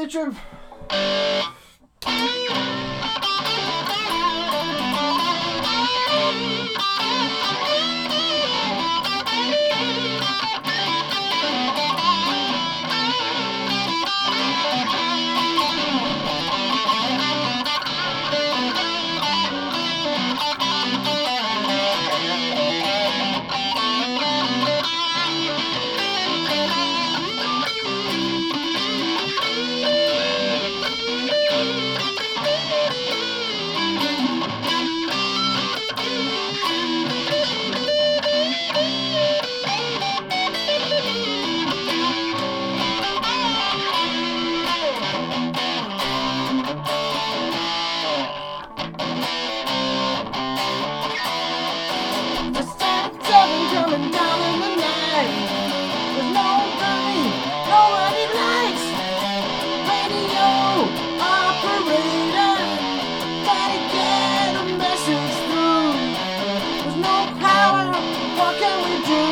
future. Coming down in the night with no brain, nobody likes. Radio operator, gotta get a message through. With no power, what can we do?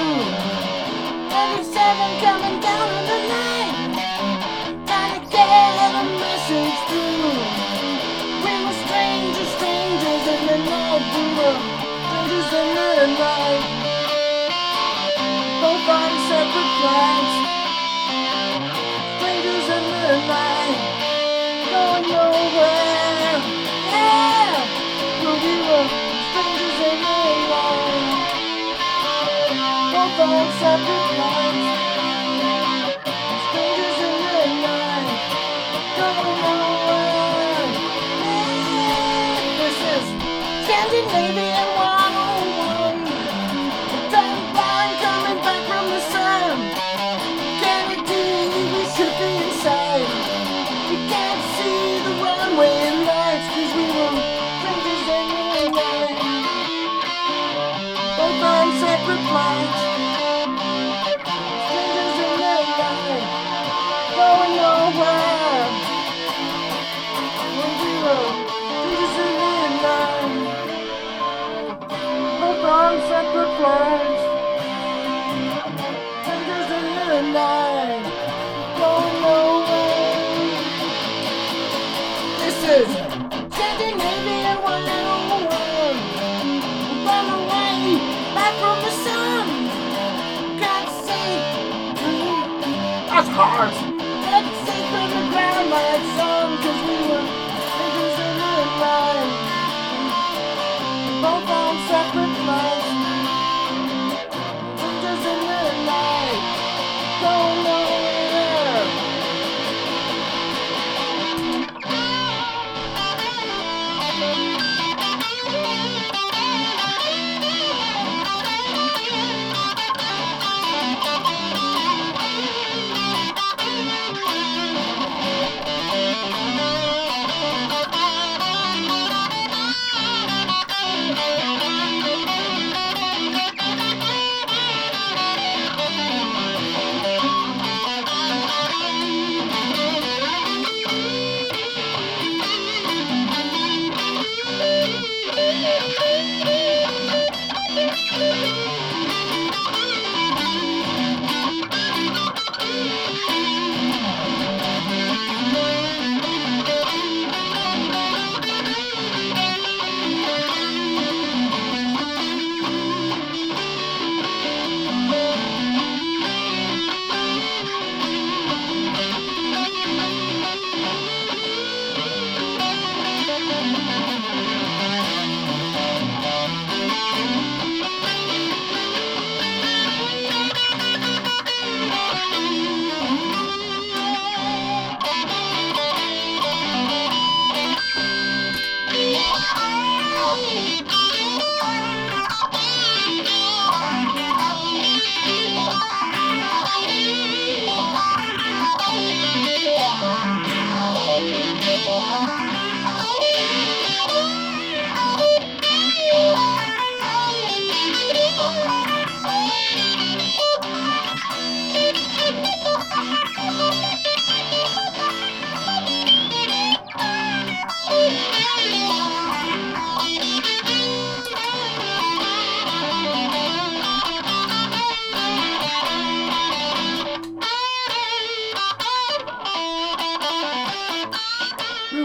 Every 7 coming down in the night, gotta get a message through. We were strangers in the night, strangers in the night. Both on separate flights, strangers in the night, going nowhere. Yeah, we were strangers in the night. Both on separate flights, strangers in the night, going nowhere. Yeah, this is Scandinavian 101. Separate flights, strangers in the night, going nowhere. When we were strangers in the night, both on separate flights, strangers in the night, going nowhere. This is Scandinavian 101. Run away. Back from the sun, God's sake, that's hard. Let's sink from the ground like sun, 'cause we were strangers in the night, both on separate flights, strangers in the night, going nowhere.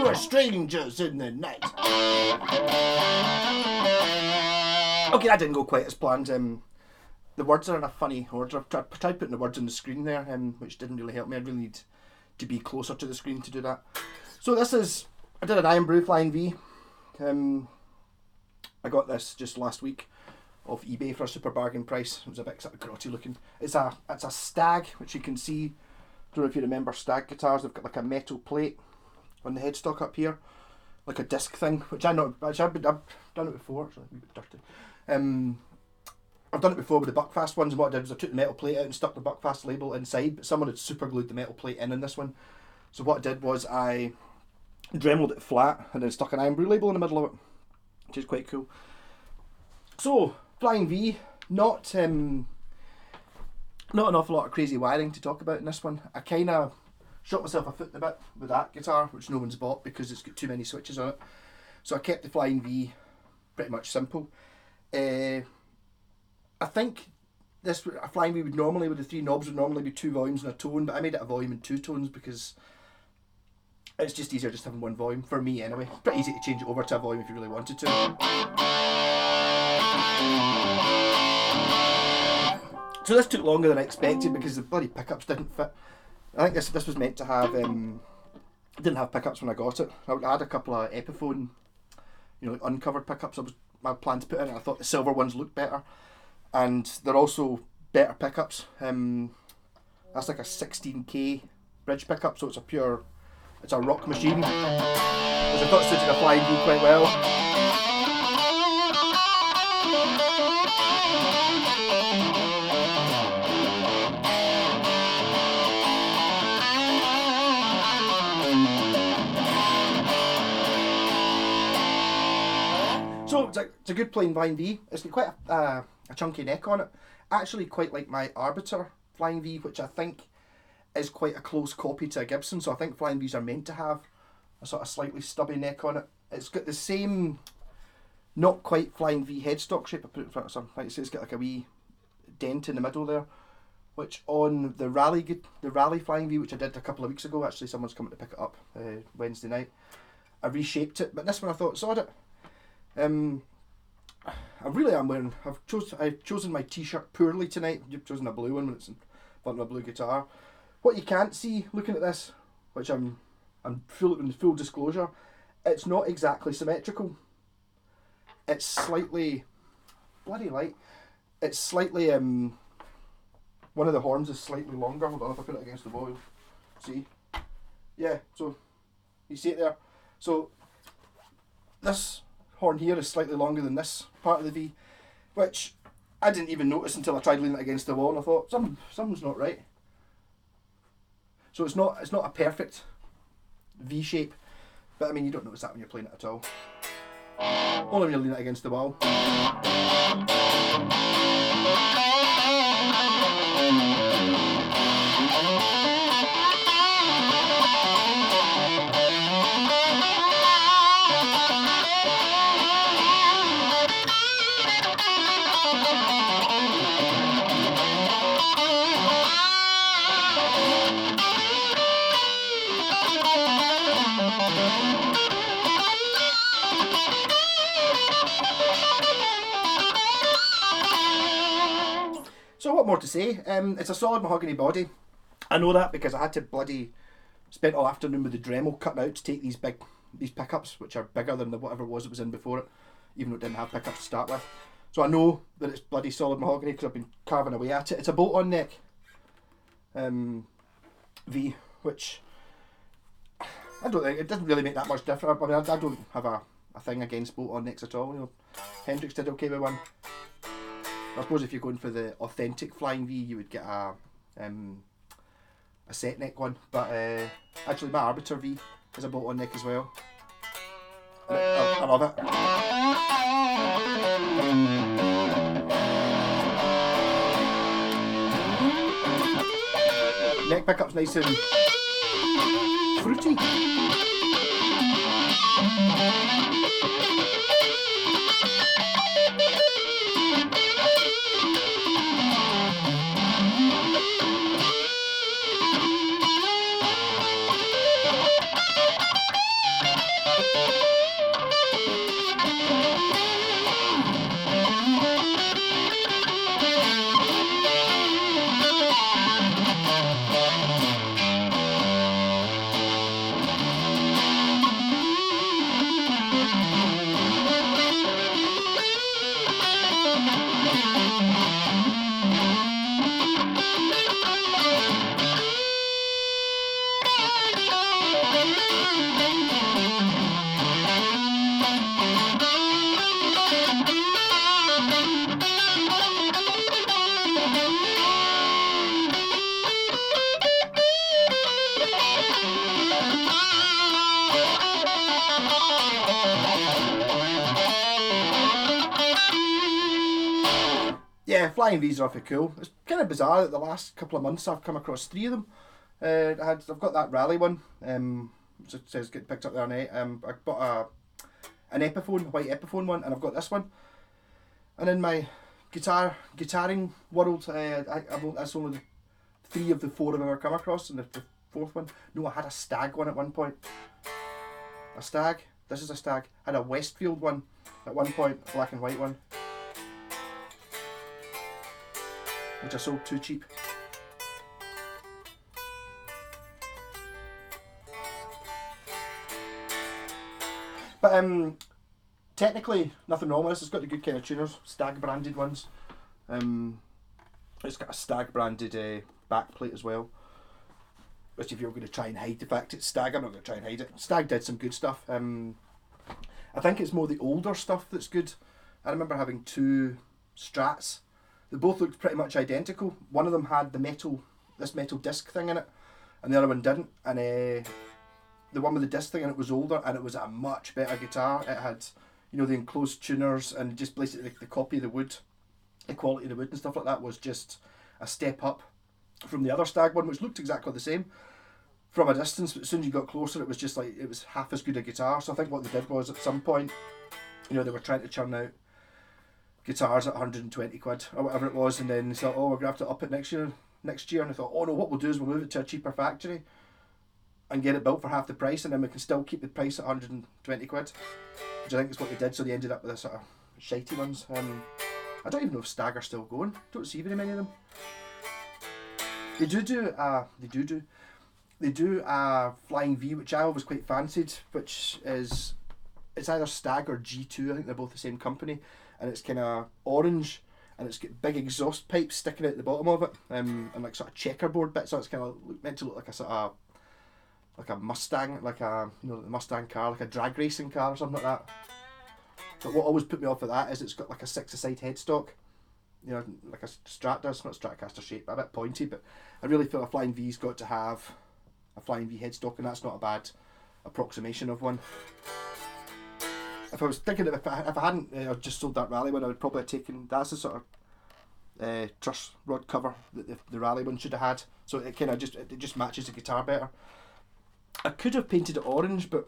two are strangers in the night. Okay, that didn't go quite as planned. The words are in a funny order. I've tried putting the words on the screen there, which didn't really help me. I really need to be closer to the screen to do that. So this is, I did an Iron Brew Flying V. I got this just last week off eBay for a super bargain price. It was a bit sort of grotty looking. It's a Stag, which you can see. I don't know if you remember Stag guitars. They've got like a metal plate on the headstock up here, like a disc thing, which I've done it before. It's a wee bit dirty. I've done it before with the Buckfast ones, and what I did was I took the metal plate out and stuck the Buckfast label inside, but someone had super glued the metal plate in this one. So what I did was I dremeled it flat and then stuck an Iron Brew label in the middle of it, which is quite cool. So, Flying V, not an awful lot of crazy wiring to talk about in this one. I kind of shot myself a foot in the bit with that guitar, which no one's bought because it's got too many switches on it. So I kept the Flying V pretty much simple. I think a Flying V would normally, with the three knobs, would normally be 2 volumes and a tone, but I made it a volume and 2 tones because it's just easier just having one volume, for me anyway. It's pretty easy to change it over to a volume if you really wanted to. So this took longer than I expected because the bloody pickups didn't fit. I think this was meant to have, didn't have pickups when I got it. I had a couple of Epiphone, like uncovered pickups I planned to put in it. I thought the silver ones looked better. And they're also better pickups. That's like a 16K bridge pickup, so it's a rock machine, which I thought suited a Flying V quite well. So it's a good plain Flying V. It's got quite a chunky neck on it. Actually quite like my Arbiter Flying V, which I think is quite a close copy to a Gibson. So I think Flying Vs are meant to have a sort of slightly stubby neck on it. It's got the same, not quite Flying V headstock shape. I put it in front of some. Like I say, it's got like a wee dent in the middle there, which on the Rally Flying V, which I did a couple of weeks ago, actually someone's coming to pick it up Wednesday night. I reshaped it, but this one I thought, sod it. I really am wearing. I've chosen my t-shirt poorly tonight. You've chosen a blue one when it's in front of a blue guitar. What you can't see looking at this, which I'm in full disclosure, it's not exactly symmetrical. It's slightly bloody light. It's slightly one of the horns is slightly longer. Hold on, if I put it against the wall, see? Yeah. So you see it there. So this horn here is slightly longer than this part of the V, which I didn't even notice until I tried leaning it against the wall and I thought something's not right. So it's not a perfect V shape, but I mean you don't notice that when you're playing it at all. Only when you lean it against the wall. So what more to say? It's a solid mahogany body. I know that because I had to bloody spent all afternoon with the Dremel cutting out to take these pickups, which are bigger than whatever it was that was in before it, even though it didn't have pickups to start with. So I know that it's bloody solid mahogany because I've been carving away at it. It's a bolt-on neck V, which I don't think, it doesn't really make that much difference. I mean, I don't have a thing against bolt-on necks at all. Hendrix did okay with one. I suppose if you're going for the authentic Flying V, you would get a set neck one. But actually, my Arbiter V is a bolt-on neck as well. I love it. Neck pickup's nice and fruity. flying V's are awfully cool. It's kind of bizarre that the last couple of months I've come across 3 of them. I've got that rally one, which it says get picked up there on it. I bought an Epiphone, a white Epiphone one, and I've got this one. And in my guitaring world, that's only 3 of the 4 I've ever come across, and the 4th one. No, I had a Stag one at one point. A Stag. This is a Stag. I had a Westfield one at one point, a black and white one, which I sold too cheap. But technically nothing wrong with this. It's got the good kind of tuners, Stag branded ones. It's got a Stag branded backplate as well. Which if you're going to try and hide the fact it's Stag, I'm not going to try and hide it. Stag did some good stuff. I think it's more the older stuff that's good. I remember having 2 Strats. They both looked pretty much identical. One of them had this metal disc thing in it, and the other one didn't. And the one with the disc thing in it was older, and it was a much better guitar. It had, the enclosed tuners, and just basically the copy of the wood, the quality of the wood and stuff like that was just a step up from the other Stag one, which looked exactly the same from a distance, but as soon as you got closer, it was just like, it was half as good a guitar. So I think what they did was, at some point, they were trying to churn out guitars at 120 quid or whatever it was, and then they thought, oh, we're going to have to up it next year, and they thought, oh no, what we'll do is we'll move it to a cheaper factory and get it built for half the price, and then we can still keep the price at 120 quid, which I think is what they did. So they ended up with the sort of shitey ones. I don't even know if Stag are still going. Don't see very many of them. They do a Flying V, which I always quite fancied, which is, it's either Stag or G2. I think they're both the same company, and it's kind of orange, and it's got big exhaust pipes sticking out the bottom of it, and like sort of checkerboard bits. So it's kind of meant to look like a sort of like a Mustang, like a the Mustang car, like a drag racing car or something like that. But what always put me off of that is it's got like a 6-a-side headstock, like a Strat does. Not Stratocaster shape, but a bit pointy. But I really feel a Flying V's got to have a Flying V headstock, and that's not a bad approximation of one. If I was thinking if I hadn't just sold that Rally one, I would probably have taken, that's the sort of truss rod cover that the Rally one should have had. So it kind of just matches the guitar better. I could have painted it orange, but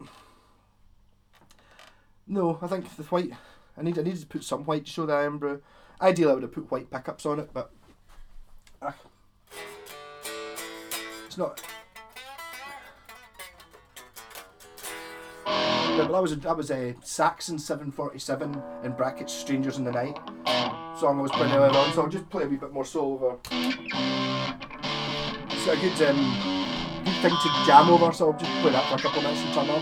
no, I think the white, I needed to put some white to show the Ironbrew. Ideally I would have put white pickups on it, but it's not. Yeah, well, that was a Saxon 747 in brackets Strangers in the Night song I was playing earlier on, so I'll just play a wee bit more soul over. It's a good thing to jam over, so I'll just play that for a couple of minutes and turn on.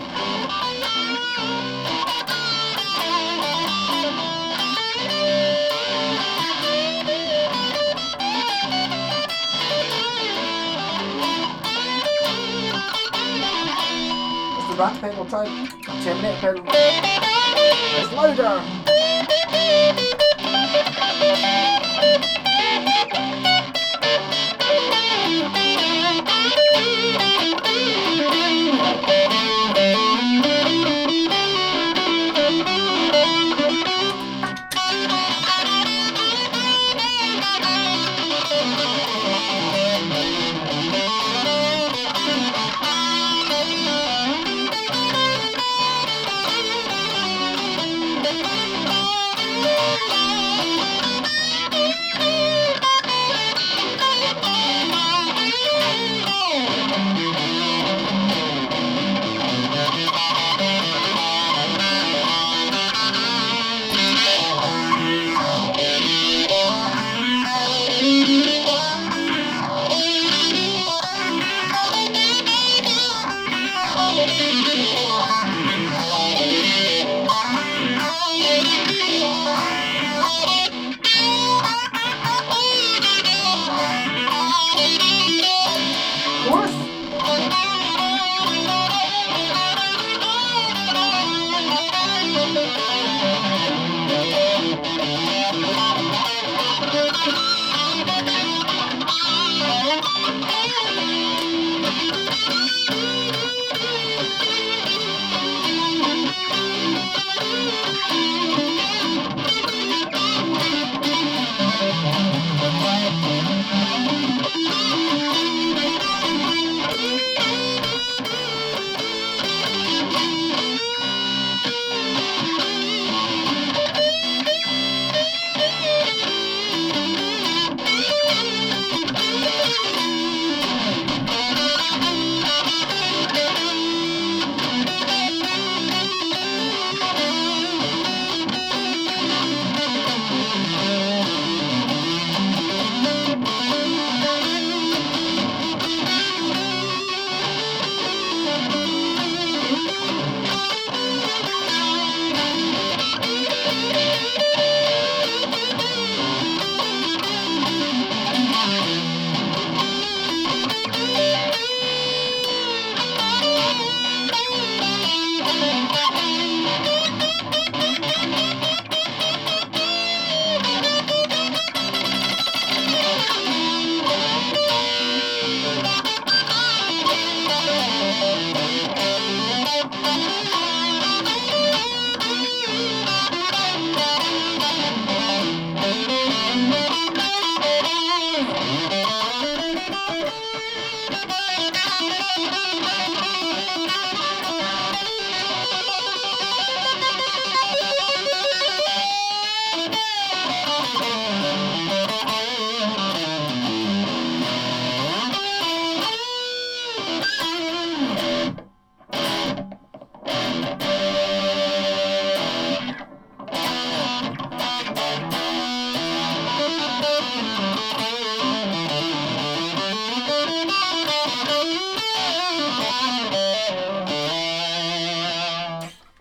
The rat pedal, try the Terminator pedal. It's louder.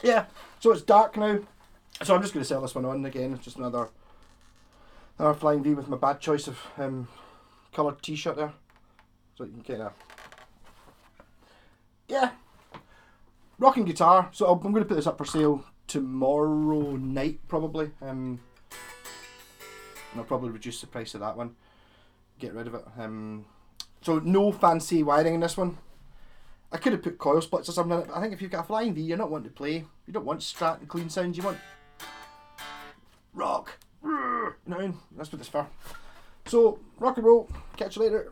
Yeah, so it's dark now, so I'm just going to sell this one on again. It's just another Flying V with my bad choice of coloured t-shirt there, so you can kind of, yeah, rocking guitar. So I'm going to put this up for sale tomorrow night probably, and I'll probably reduce the price of that one, get rid of it. So no fancy wiring in this one. I could have put coil splits or something in it, but I think if you've got a Flying V, you're not wanting to play. You don't want strat and clean sounds, you want rock. You know what I mean? That's what it's for. So, rock and roll. Catch you later.